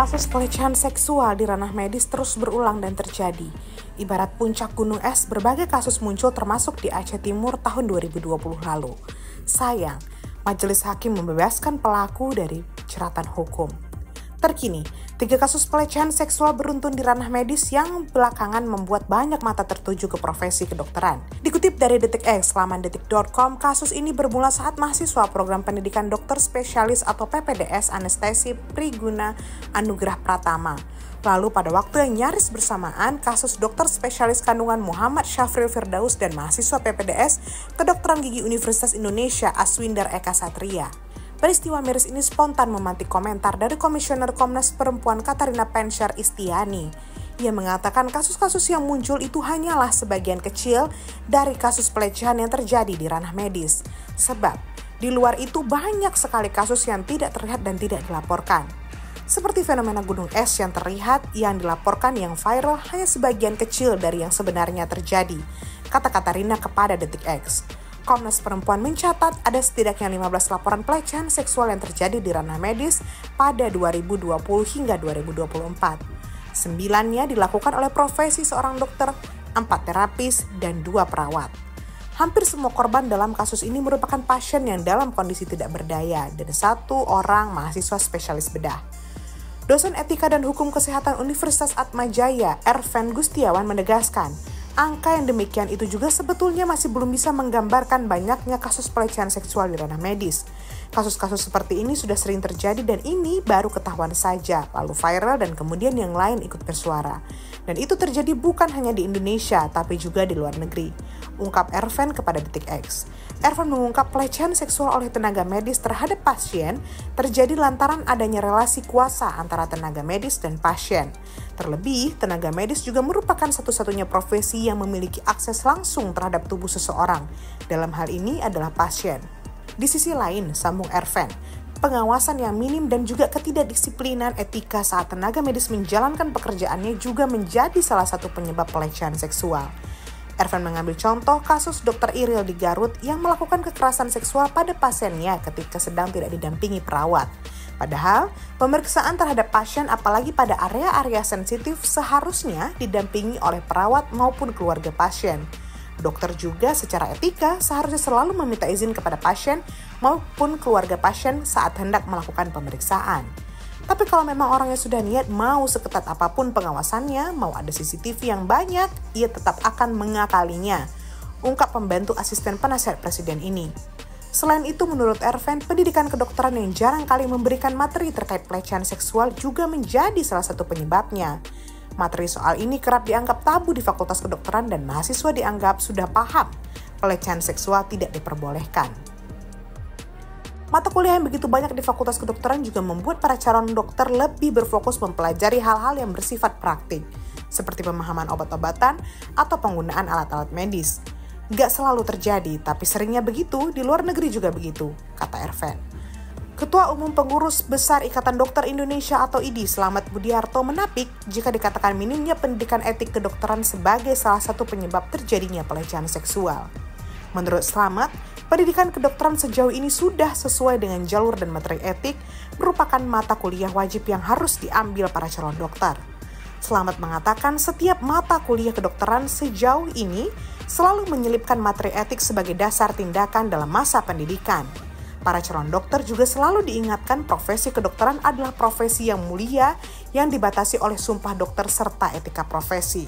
Kasus pelecehan seksual di ranah medis terus berulang dan terjadi. Ibarat puncak gunung es, berbagai kasus muncul termasuk di Aceh Timur tahun 2020 lalu. Sayang, majelis hakim membebaskan pelaku dari jeratan hukum. Terkini, 3 kasus pelecehan seksual beruntun di ranah medis yang belakangan membuat banyak mata tertuju ke profesi kedokteran. Dikutip dari DetikX, laman detik.com, kasus ini bermula saat mahasiswa program pendidikan dokter spesialis atau PPDS Anestesi Priguna Anugrah Pratama. Lalu pada waktu yang nyaris bersamaan, kasus dokter spesialis kandungan Muhammad Syafril Firdaus dan mahasiswa PPDS Kedokteran Gigi Universitas Indonesia Aswindar Eka Satria. Peristiwa miris ini spontan memantik komentar dari Komisioner Komnas Perempuan Katarina Pensar Istiani. Ia mengatakan kasus-kasus yang muncul itu hanyalah sebagian kecil dari kasus pelecehan yang terjadi di ranah medis. Sebab, di luar itu banyak sekali kasus yang tidak terlihat dan tidak dilaporkan. Seperti fenomena gunung es yang terlihat, yang dilaporkan yang viral hanya sebagian kecil dari yang sebenarnya terjadi, kata Katarina kepada DetikX. Komnas Perempuan mencatat ada setidaknya 15 laporan pelecehan seksual yang terjadi di ranah medis pada 2020 hingga 2024. 9-nya dilakukan oleh profesi seorang dokter, 4 terapis, dan 2 perawat. Hampir semua korban dalam kasus ini merupakan pasien yang dalam kondisi tidak berdaya dan 1 orang mahasiswa spesialis bedah. Dosen Etika dan Hukum Kesehatan Universitas Atmajaya, Erven Gustiawan menegaskan, angka yang demikian itu juga sebetulnya masih belum bisa menggambarkan banyaknya kasus pelecehan seksual di ranah medis. Kasus-kasus seperti ini sudah sering terjadi dan ini baru ketahuan saja, lalu viral dan kemudian yang lain ikut bersuara. Dan itu terjadi bukan hanya di Indonesia, tapi juga di luar negeri, ungkap Erven kepada DetikX. Erven mengungkap pelecehan seksual oleh tenaga medis terhadap pasien terjadi lantaran adanya relasi kuasa antara tenaga medis dan pasien. Terlebih, tenaga medis juga merupakan satu-satunya profesi yang memiliki akses langsung terhadap tubuh seseorang. Dalam hal ini adalah pasien. Di sisi lain, sambung Erven, pengawasan yang minim dan juga ketidakdisiplinan etika saat tenaga medis menjalankan pekerjaannya juga menjadi salah satu penyebab pelecehan seksual. Erven mengambil contoh kasus Dr. Iril di Garut yang melakukan kekerasan seksual pada pasiennya ketika sedang tidak didampingi perawat. Padahal, pemeriksaan terhadap pasien apalagi pada area-area sensitif seharusnya didampingi oleh perawat maupun keluarga pasien. Dokter juga secara etika seharusnya selalu meminta izin kepada pasien maupun keluarga pasien saat hendak melakukan pemeriksaan. Tapi kalau memang orangnya sudah niat mau seketat apapun pengawasannya, mau ada CCTV yang banyak, ia tetap akan mengakalinya, ungkap pembantu asisten penasihat presiden ini. Selain itu, menurut Erven, pendidikan kedokteran yang jarang kali memberikan materi terkait pelecehan seksual juga menjadi salah satu penyebabnya. Materi soal ini kerap dianggap tabu di Fakultas Kedokteran dan mahasiswa dianggap sudah paham pelecehan seksual tidak diperbolehkan. Mata kuliah yang begitu banyak di Fakultas Kedokteran juga membuat para calon dokter lebih berfokus mempelajari hal-hal yang bersifat praktik, seperti pemahaman obat-obatan atau penggunaan alat-alat medis. Gak selalu terjadi, tapi seringnya begitu, di luar negeri juga begitu, kata Erven. Ketua Umum Pengurus Besar Ikatan Dokter Indonesia atau IDI, Slamet Budiarto, menapik jika dikatakan minimnya pendidikan etik kedokteran sebagai salah satu penyebab terjadinya pelecehan seksual. Menurut Slamet, pendidikan kedokteran sejauh ini sudah sesuai dengan jalur dan materi etik, merupakan mata kuliah wajib yang harus diambil para calon dokter. Slamet mengatakan setiap mata kuliah kedokteran sejauh ini selalu menyelipkan materi etik sebagai dasar tindakan dalam masa pendidikan. Para calon dokter juga selalu diingatkan profesi kedokteran adalah profesi yang mulia yang dibatasi oleh sumpah dokter serta etika profesi.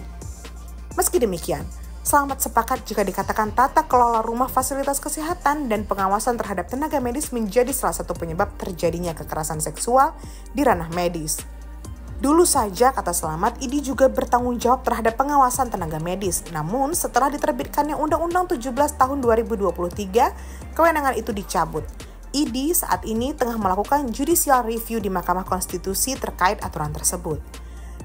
Meski demikian, Slamet sepakat jika dikatakan tata kelola rumah fasilitas kesehatan dan pengawasan terhadap tenaga medis menjadi salah satu penyebab terjadinya kekerasan seksual di ranah medis. Dulu saja, kata Slamet, IDI juga bertanggung jawab terhadap pengawasan tenaga medis. Namun, setelah diterbitkannya Undang-Undang 17 tahun 2023, kewenangan itu dicabut. IDI saat ini tengah melakukan judicial review di Mahkamah Konstitusi terkait aturan tersebut.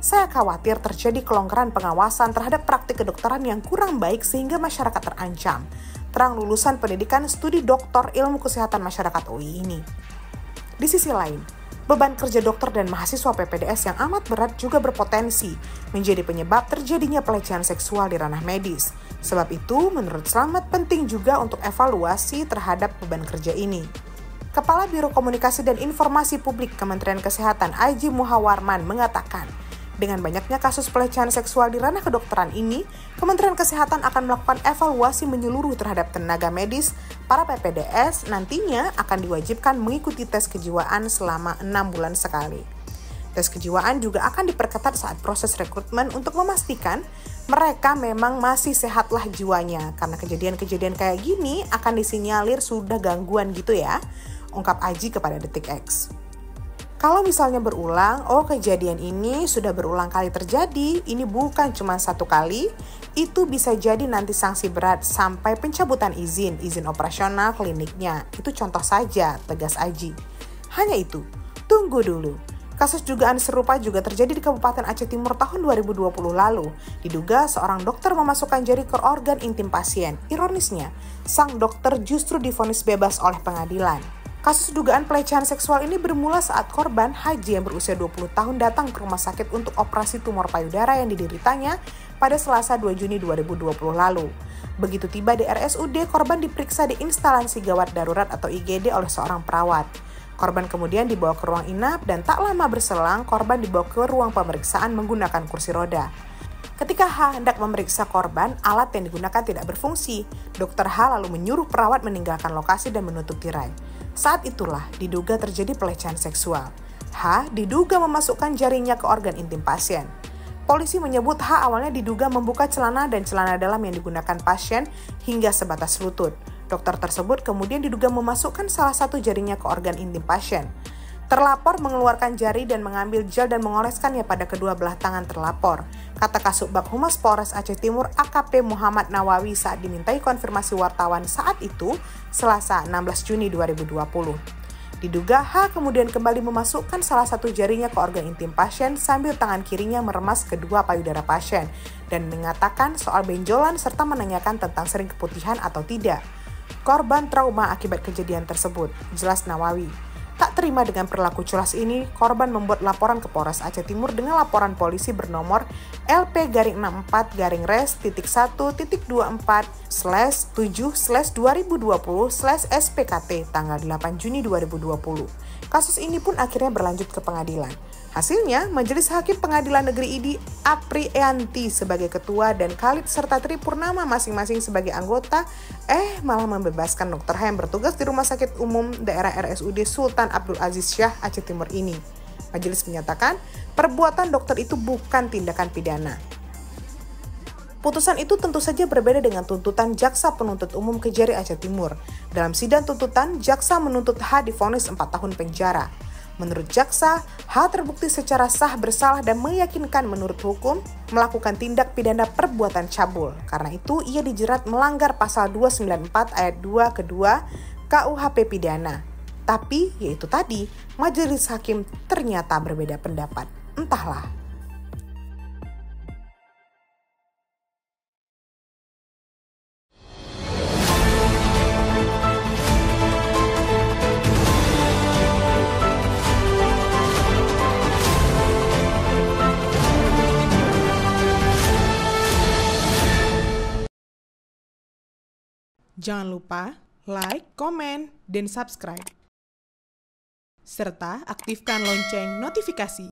Saya khawatir terjadi kelonggaran pengawasan terhadap praktik kedokteran yang kurang baik sehingga masyarakat terancam, terang lulusan pendidikan studi doktor ilmu kesehatan masyarakat UI ini. Di sisi lain, beban kerja dokter dan mahasiswa PPDS yang amat berat juga berpotensi menjadi penyebab terjadinya pelecehan seksual di ranah medis. Sebab itu, menurut Slamet penting juga untuk evaluasi terhadap beban kerja ini. Kepala Biro Komunikasi dan Informasi Publik Kementerian Kesehatan Aji Muhawarman mengatakan, dengan banyaknya kasus pelecehan seksual di ranah kedokteran ini, Kementerian Kesehatan akan melakukan evaluasi menyeluruh terhadap tenaga medis. Para PPDS nantinya akan diwajibkan mengikuti tes kejiwaan selama 6 bulan sekali. Tes kejiwaan juga akan diperketat saat proses rekrutmen untuk memastikan mereka memang masih sehatlah jiwanya. Karena kejadian-kejadian kayak gini akan disinyalir sudah gangguan gitu ya, ungkap Aji kepada Detik X. Kalau misalnya berulang, kejadian ini sudah berulang kali terjadi, ini bukan cuma satu kali, itu bisa jadi nanti sanksi berat sampai pencabutan izin operasional kliniknya. Itu contoh saja, tegas Aji. Hanya itu, tunggu dulu. Kasus dugaan serupa juga terjadi di Kabupaten Aceh Timur tahun 2020 lalu. Diduga seorang dokter memasukkan jari ke organ intim pasien. Ironisnya, sang dokter justru divonis bebas oleh pengadilan. Kasus dugaan pelecehan seksual ini bermula saat korban Haji yang berusia 20 tahun datang ke rumah sakit untuk operasi tumor payudara yang dideritanya pada Selasa 2 Juni 2020 lalu. Begitu tiba di RSUD, korban diperiksa di instalasi gawat darurat atau IGD oleh seorang perawat. Korban kemudian dibawa ke ruang inap dan tak lama berselang korban dibawa ke ruang pemeriksaan menggunakan kursi roda. Ketika H hendak memeriksa korban, alat yang digunakan tidak berfungsi. Dokter H lalu menyuruh perawat meninggalkan lokasi dan menutup tirai. Saat itulah diduga terjadi pelecehan seksual. H diduga memasukkan jarinya ke organ intim pasien. Polisi menyebut H awalnya diduga membuka celana dan celana dalam yang digunakan pasien hingga sebatas lutut. Dokter tersebut kemudian diduga memasukkan salah satu jarinya ke organ intim pasien. Terlapor mengeluarkan jari dan mengambil gel dan mengoleskannya pada kedua belah tangan terlapor, kata Kasubag Humas Polres Aceh Timur AKP Muhammad Nawawi saat dimintai konfirmasi wartawan saat itu, Selasa 16 Juni 2020. Diduga H kemudian kembali memasukkan salah satu jarinya ke organ intim pasien sambil tangan kirinya meremas kedua payudara pasien dan mengatakan soal benjolan serta menanyakan tentang sering keputihan atau tidak. Korban trauma akibat kejadian tersebut, jelas Nawawi. Tak terima dengan perilaku culas ini, korban membuat laporan ke Polres Aceh Timur dengan laporan polisi bernomor LP-1-1-24/7/2020/SPKT tanggal 8 Juni 2020. Kasus ini pun akhirnya berlanjut ke pengadilan. Hasilnya, Majelis Hakim Pengadilan Negeri Idi Aprianti sebagai ketua dan Khalid serta Tri Purnama masing-masing sebagai anggota malah membebaskan Dr. H yang bertugas di Rumah Sakit Umum Daerah RSUD Sultan Abdul Aziz Shah Aceh Timur ini. Majelis menyatakan perbuatan dokter itu bukan tindakan pidana. Putusan itu tentu saja berbeda dengan tuntutan Jaksa Penuntut Umum Kejari Aceh Timur. Dalam sidang tuntutan, Jaksa menuntut H divonis 4 tahun penjara. Menurut Jaksa, H terbukti secara sah bersalah dan meyakinkan menurut hukum melakukan tindak pidana perbuatan cabul. Karena itu, ia dijerat melanggar pasal 294 ayat 2 kedua KUHP pidana. Tapi, yaitu tadi, majelis hakim ternyata berbeda pendapat. Entahlah. Jangan lupa like, komen, dan subscribe. Serta aktifkan lonceng notifikasi.